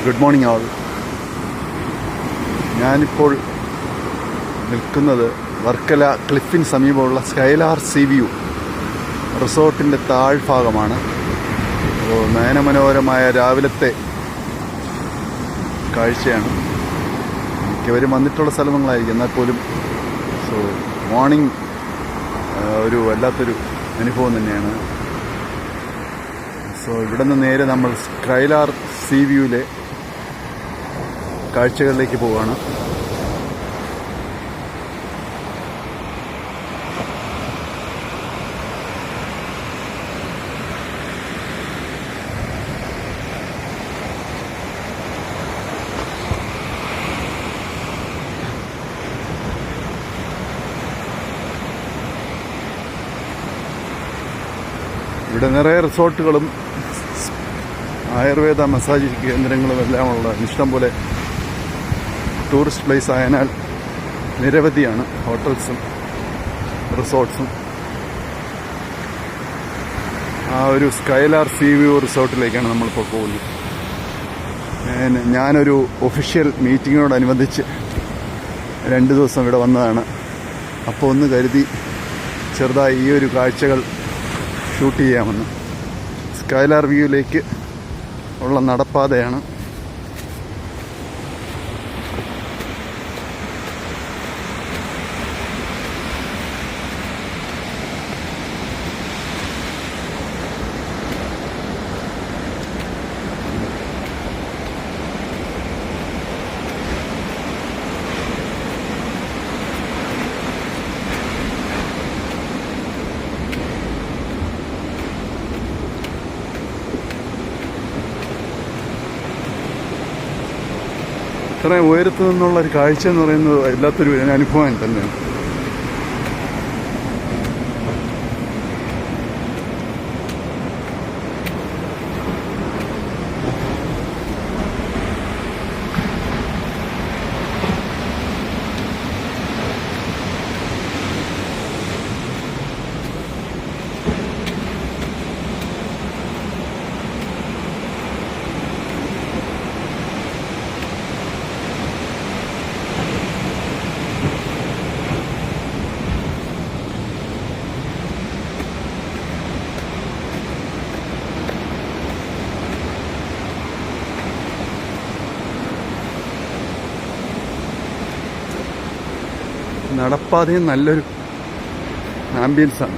Good morning ആൾ. ഞാനിപ്പോൾ നിൽക്കുന്നത് വർക്കല ക്ലിഫിന് സമീപമുള്ള സ്കൈലാർ സീ വ്യൂ റിസോർട്ടിൻ്റെ താഴ്ഭാഗമാണ്. അപ്പോൾ നയനമനോഹരമായ രാവിലത്തെ കാഴ്ചയാണ്. മിക്കവരും വന്നിട്ടുള്ള സ്ഥലങ്ങളായിരിക്കും, എന്നാൽ പോലും മോർണിംഗ് ഒരു വല്ലാത്തൊരു അനുഭവം തന്നെയാണ്. ഇവിടെ നിന്ന് നേരെ നമ്മൾ സ്കൈലാർ സീ വ്യൂവിലെ കാഴ്ചകളിലേക്ക് പോവുകയാണ്. ഇവിടെ നിറയെ റിസോർട്ടുകളും ആയുർവേദ മസാജ് കേന്ദ്രങ്ങളും എല്ലാമുള്ള ഇഷ്ടംപോലെ ടൂറിസ്റ്റ് പ്ലേസ് ആയതിനാൽ നിരവധിയാണ് ഹോട്ടൽസും റിസോർട്ട്സും. ആ ഒരു സ്കൈലാർ സീ വ്യൂ റിസോർട്ടിലേക്കാണ് നമ്മളിപ്പോൾ പോകുന്നത്. ഞാനൊരു ഒഫീഷ്യൽ മീറ്റിങ്ങിനോടനുബന്ധിച്ച് 2 ദിവസം ഇവിടെ വന്നതാണ്. അപ്പോൾ ഒന്ന് കരുതി ചെറുതായി ഈ ഒരു കാഴ്ചകൾ ഷൂട്ട് ചെയ്യാമെന്ന്. സ്കൈലാർ വ്യൂവിലേക്ക് ഉള്ള നടപ്പാതയാണ്. ഇത്രയും ഉയരത്തു നിന്നുള്ളൊരു കാഴ്ച എന്ന് പറയുന്നത് വല്ലാത്തൊരു അനുഭവം തന്നെയാണ്. നടപ്പാതയും നല്ലൊരു ആംബിയൻസാണ്.